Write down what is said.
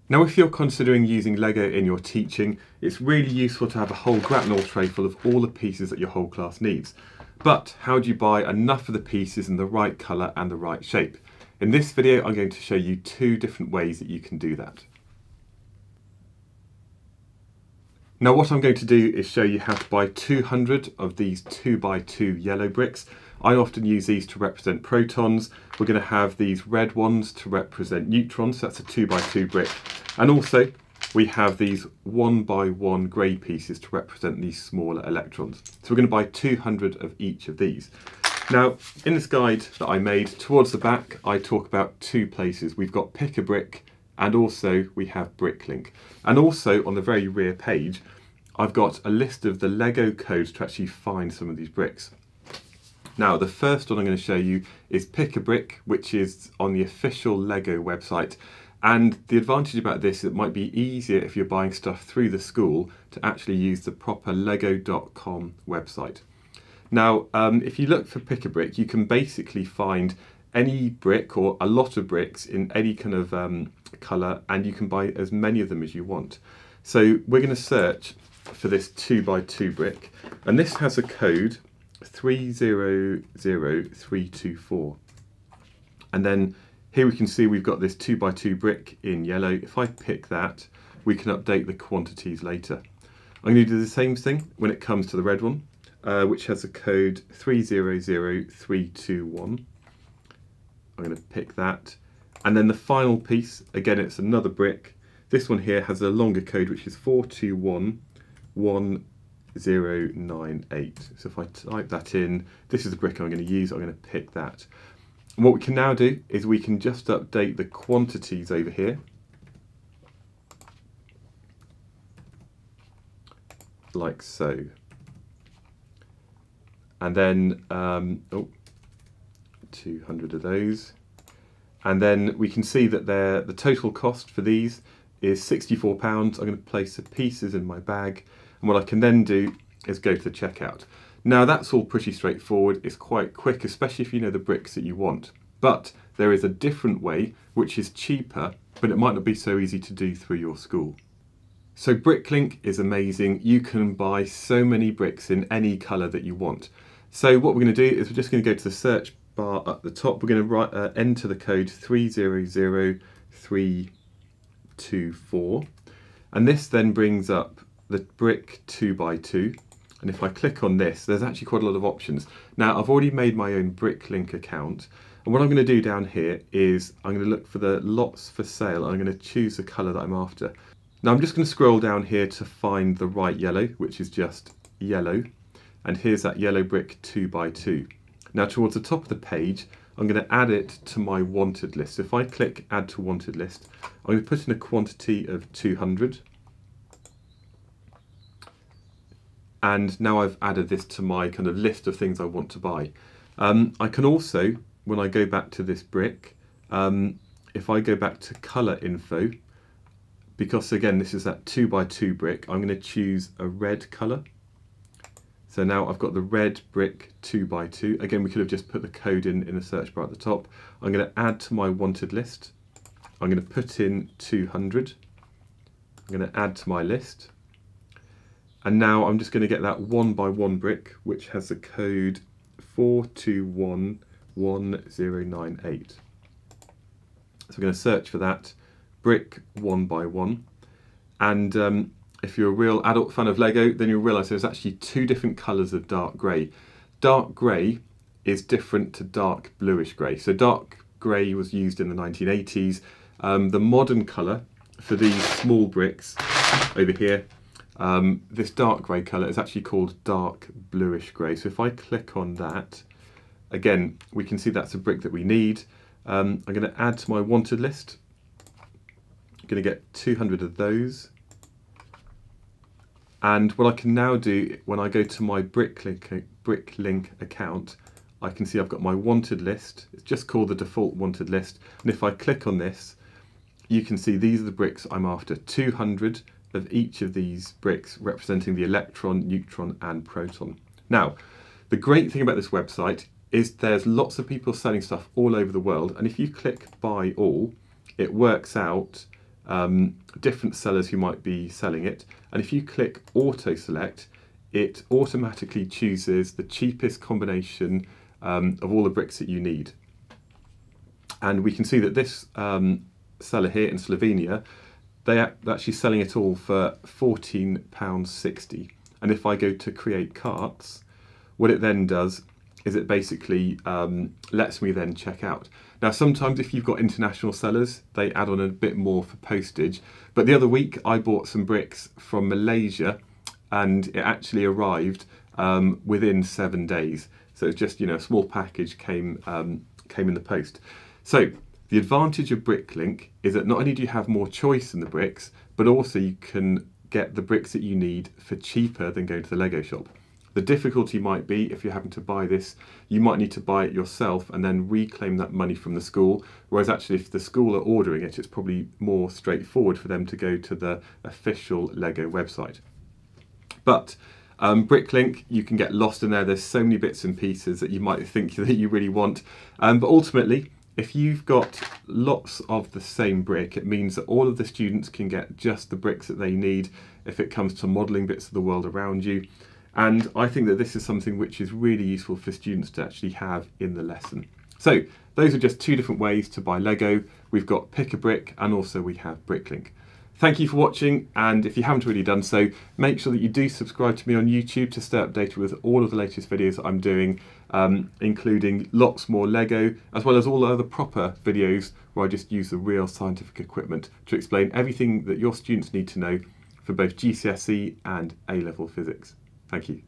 Now, if you're considering using Lego in your teaching, it's really useful to have a whole grapnel tray full of all the pieces that your whole class needs. But how do you buy enough of the pieces in the right colour and the right shape? In this video, I'm going to show you two different ways that you can do that. Now, what I'm going to do is show you how to buy 200 of these 2x2 yellow bricks. I often use these to represent protons. We're going to have these red ones to represent neutrons, so that's a 2x2 brick. And also, we have these 1x1 grey pieces to represent these smaller electrons. So we're going to buy 200 of each of these. Now, in this guide that I made, towards the back, I talk about two places. We've got Pick a Brick, and also we have BrickLink. And also on the very rear page, I've got a list of the Lego codes to actually find some of these bricks. Now, the first one I'm going to show you is Pick a Brick, which is on the official Lego website. And the advantage about this, it might be easier if you're buying stuff through the school to actually use the proper lego.com website. Now, if you look for Pick a Brick, you can basically find any brick or a lot of bricks in any kind of colour, and you can buy as many of them as you want. So we're going to search for this 2x2 brick, and this has a code 300324, and then here we can see we've got this 2x2 brick in yellow. If I pick that, we can update the quantities later. I'm going to do the same thing when it comes to the red one, which has a code 300321. I'm going to pick that, and then the final piece, again it's another brick. This one here has a longer code, which is 4211. 098. So if I type that in, this is the brick I'm going to use. I'm going to pick that. And what we can now do is we can just update the quantities over here. Like so. And then, 200 of those. And then we can see that the total cost for these is £64. I'm going to place the pieces in my bag. And what I can then do is go to the checkout. Now, that's all pretty straightforward. It's quite quick, especially if you know the bricks that you want. But there is a different way, which is cheaper, but it might not be so easy to do through your school. So BrickLink is amazing. You can buy so many bricks in any colour that you want. So what we're going to do is we're just going to go to the search bar at the top. We're going to enter the code 300324. And this then brings up the brick 2x2, and if I click on this, there's actually quite a lot of options. Now, I've already made my own BrickLink account, and what I'm going to do down here is I'm going to look for the lots for sale, and I'm going to choose the colour that I'm after. Now, I'm just going to scroll down here to find the right yellow, which is just yellow, and here's that yellow brick 2x2. Now, towards the top of the page, I'm going to add it to my wanted list. So if I click add to wanted list, I'm going to put in a quantity of 200. And now I've added this to my kind of list of things I want to buy. I can also, when I go back to this brick, if I go back to colour info, because again this is that 2x2 brick, I'm going to choose a red colour. So now I've got the red brick 2x2. Again, we could have just put the code in the search bar at the top. I'm going to add to my wanted list. I'm going to put in 200. I'm going to add to my list. And now I'm just going to get that 1x1 brick, which has the code 421198. So we're going to search for that brick 1x1. And if you're a real adult fan of Lego, then you'll realise there's actually two different colours of dark grey. Dark grey is different to dark bluish grey. So dark grey was used in the 1980s. The modern colour for these small bricks over here, this dark grey colour is actually called dark bluish grey. So if I click on that, again, we can see that's a brick that we need. I'm going to add to my wanted list. I'm going to get 200 of those. And what I can now do, when I go to my BrickLink account, I can see I've got my wanted list. It's just called the default wanted list. And if I click on this, you can see these are the bricks I'm after. 200 of each of these bricks representing the electron, neutron and proton. Now, the great thing about this website is there's lots of people selling stuff all over the world, and if you click buy all, it works out different sellers who might be selling it. And if you click auto select, it automatically chooses the cheapest combination of all the bricks that you need. And we can see that this seller here in Slovenia, they're actually selling it all for £14.60. And if I go to create carts, what it then does is it basically lets me then check out. Now sometimes if you've got international sellers, they add on a bit more for postage. But the other week I bought some bricks from Malaysia and it actually arrived within 7 days. So it's just, a small package came in the post. So the advantage of BrickLink is that not only do you have more choice in the bricks, but also you can get the bricks that you need for cheaper than going to the Lego shop. The difficulty might be if you're having to buy this, you might need to buy it yourself and then reclaim that money from the school. Whereas actually if the school are ordering it, it's probably more straightforward for them to go to the official Lego website. But BrickLink, you can get lost in there. There's so many bits and pieces that you might think that you really want. But ultimately, if you've got lots of the same brick, it means that all of the students can get just the bricks that they need if it comes to modelling bits of the world around you. And I think that this is something which is really useful for students to actually have in the lesson. So those are just two different ways to buy Lego. We've got Pick a Brick and also we have BrickLink. Thank you for watching, and if you haven't already done so, make sure that you do subscribe to me on YouTube to stay updated with all of the latest videos that I'm doing, including lots more Lego, as well as all the other proper videos where I just use the real scientific equipment to explain everything that your students need to know for both GCSE and A-level physics. Thank you.